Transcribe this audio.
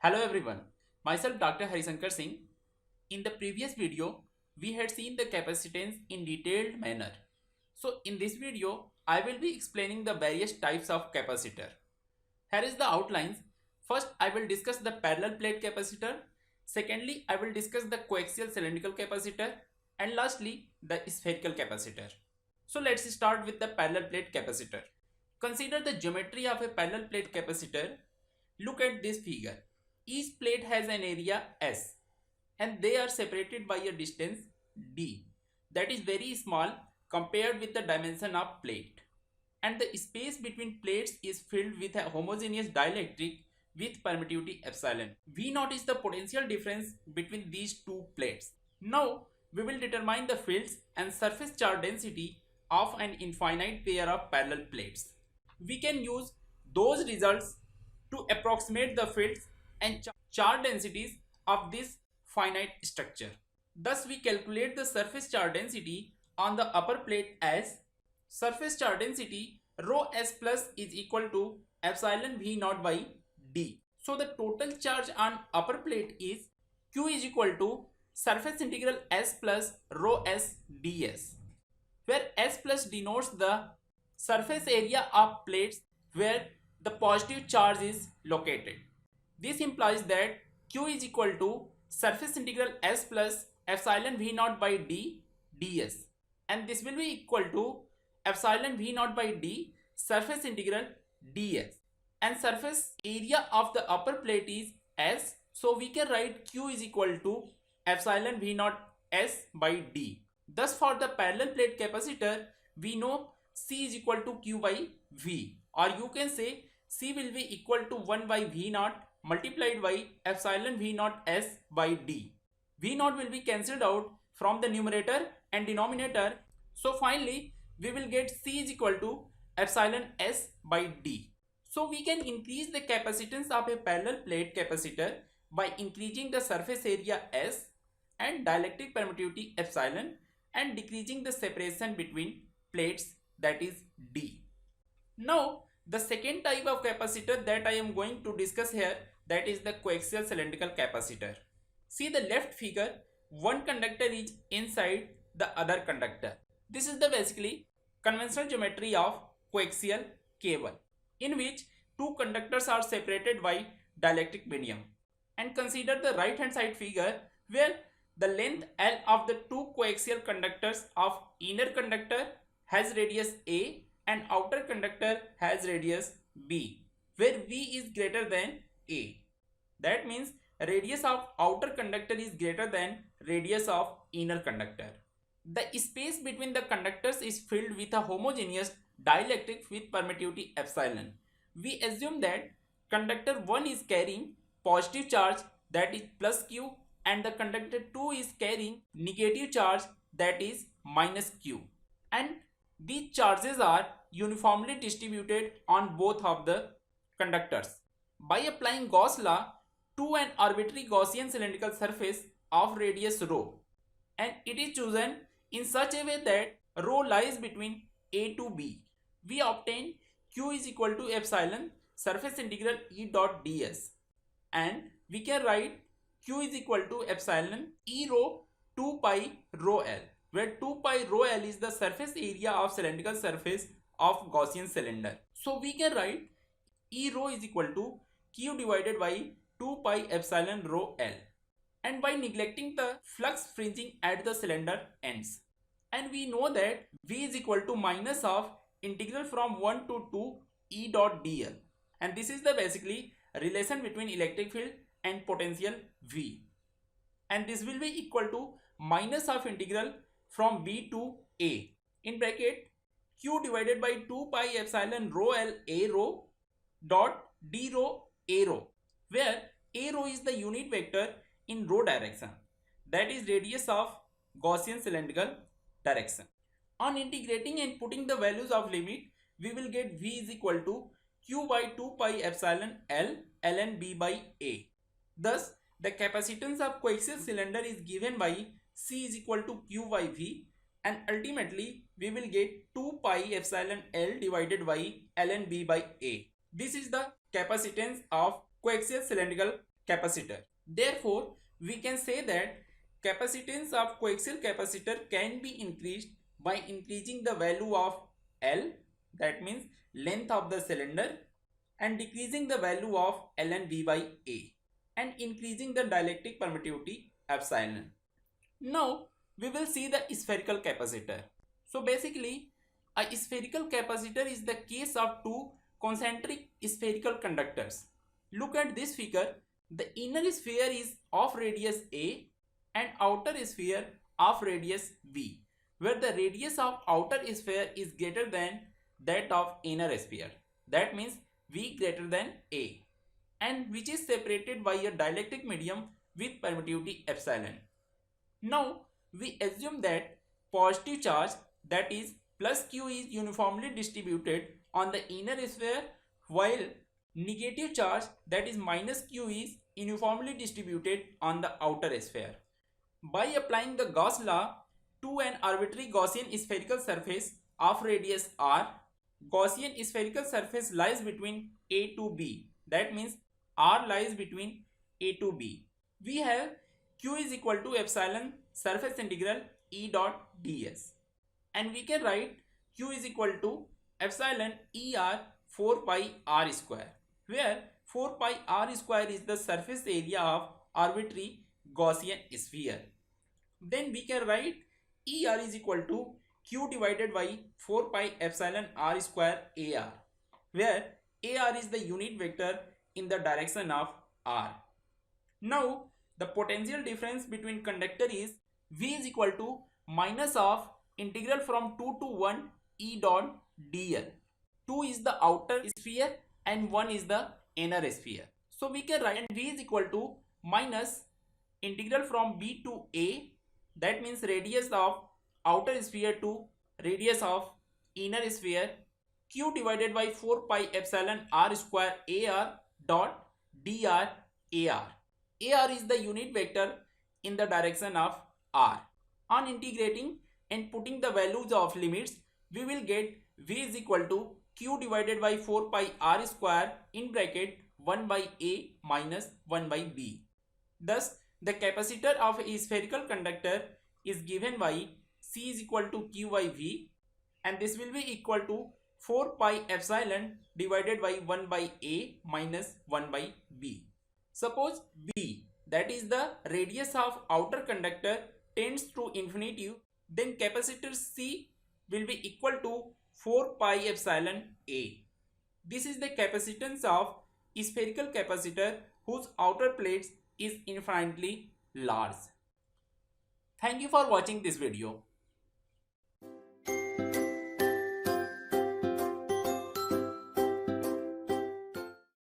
Hello everyone, myself Dr. Harisankar Singh. In the previous video, we had seen the capacitance in detailed manner. So in this video, I will be explaining the various types of capacitor. Here is the outlines. First, I will discuss the parallel plate capacitor. Secondly, I will discuss the coaxial cylindrical capacitor. And lastly, the spherical capacitor. So let's start with the parallel plate capacitor. Consider the geometry of a parallel plate capacitor. Look at this figure. Each plate has an area S and they are separated by a distance D that is very small compared with the dimension of plate, and the space between plates is filled with a homogeneous dielectric with permittivity epsilon. We notice the potential difference between these two plates. Now we will determine the fields and surface charge density of an infinite pair of parallel plates. We can use those results to approximate the fields and charge densities of this finite structure. Thus, we calculate the surface charge density on the upper plate as surface charge density rho s plus is equal to epsilon v naught by d. So, the total charge on upper plate is q is equal to surface integral s plus rho s ds, where s plus denotes the surface area of plates where the positive charge is located. This implies that q is equal to surface integral s plus epsilon v naught by d ds, and this will be equal to epsilon v naught by d surface integral ds, and surface area of the upper plate is s, so we can write q is equal to epsilon v naught s by d. Thus, for the parallel plate capacitor, we know C is equal to q by v, or you can say C will be equal to 1 by v naught multiplied by epsilon v naught s by d. V naught will be cancelled out from the numerator and denominator. So finally, we will get C is equal to epsilon s by d. So we can increase the capacitance of a parallel plate capacitor by increasing the surface area s and dielectric permittivity epsilon and decreasing the separation between plates, that is d. Now, the second type of capacitor that I am going to discuss here, that is the coaxial cylindrical capacitor. See the left figure, one conductor is inside the other conductor. This is the basically conventional geometry of coaxial cable, in which two conductors are separated by dielectric medium. And consider the right hand side figure, where the length L of the two coaxial conductors of inner conductor has radius A and outer conductor has radius B, where V is greater than A. That means radius of outer conductor is greater than radius of inner conductor. The space between the conductors is filled with a homogeneous dielectric with permittivity epsilon. We assume that conductor 1 is carrying positive charge, that is plus q, and the conductor 2 is carrying negative charge, that is minus q. And these charges are uniformly distributed on both of the conductors. By applying Gauss law to an arbitrary Gaussian cylindrical surface of radius rho, and it is chosen in such a way that rho lies between A to B, we obtain q is equal to epsilon surface integral E dot ds, and we can write q is equal to epsilon E rho 2 pi rho L, where 2 pi rho L is the surface area of cylindrical surface of Gaussian cylinder. So we can write E rho is equal to q divided by 2 pi epsilon rho L, and by neglecting the flux fringing at the cylinder ends. And we know that V is equal to minus of integral from 1 to 2 E dot dl, and this is the basically relation between electric field and potential V, and this will be equal to minus of integral from B to A in bracket q divided by 2 pi epsilon rho L A rho dot d rho A rho, where A rho is the unit vector in rho direction, that is radius of Gaussian cylindrical direction. On integrating and putting the values of limit, we will get V is equal to q by 2 pi epsilon L ln B by A. Thus, the capacitance of coaxial cylinder is given by C is equal to q by V, and ultimately we will get 2 pi epsilon L divided by ln B by A. This is the capacitance of coaxial cylindrical capacitor. Therefore, we can say that capacitance of coaxial capacitor can be increased by increasing the value of L, that means length of the cylinder, and decreasing the value of ln V by A, and increasing the dielectric permittivity epsilon. Now we will see the spherical capacitor. So basically a spherical capacitor is the case of two concentric spherical conductors. Look at this figure. The inner sphere is of radius A and outer sphere of radius V, where the radius of outer sphere is greater than that of inner sphere. That means V greater than A, and which is separated by a dielectric medium with permittivity epsilon. Now we assume that positive charge, that is plus q, is uniformly distributed on the inner sphere, while negative charge, that is minus q, is uniformly distributed on the outer sphere. By applying the Gauss law to an arbitrary Gaussian spherical surface of radius r, Gaussian spherical surface lies between A to B. That means r lies between A to B. We have q is equal to epsilon surface integral E dot ds, and we can write q is equal to epsilon ER 4 pi r square, where 4 pi r square is the surface area of arbitrary Gaussian sphere. Then we can write ER is equal to q divided by 4 pi epsilon r square AR, where AR is the unit vector in the direction of r. Now the potential difference between conductor is V is equal to minus of integral from 2 to 1 E dot dl. 2 is the outer sphere and 1 is the inner sphere. So we can write V is equal to minus integral from B to A, that means radius of outer sphere to radius of inner sphere, q divided by 4 pi epsilon r square AR dot dr AR. AR is the unit vector in the direction of r. On integrating and putting the values of limits, we will get V is equal to q divided by 4 pi r square in bracket 1 by A minus 1 by B. Thus, the capacitor of a spherical conductor is given by C is equal to q by V, and this will be equal to 4 pi epsilon divided by 1 by A minus 1 by B. Suppose B, that is the radius of outer conductor, tends to infinity, then capacitor C will be equal to 4 pi epsilon A. This is the capacitance of a spherical capacitor whose outer plates is infinitely large. Thank you for watching this video.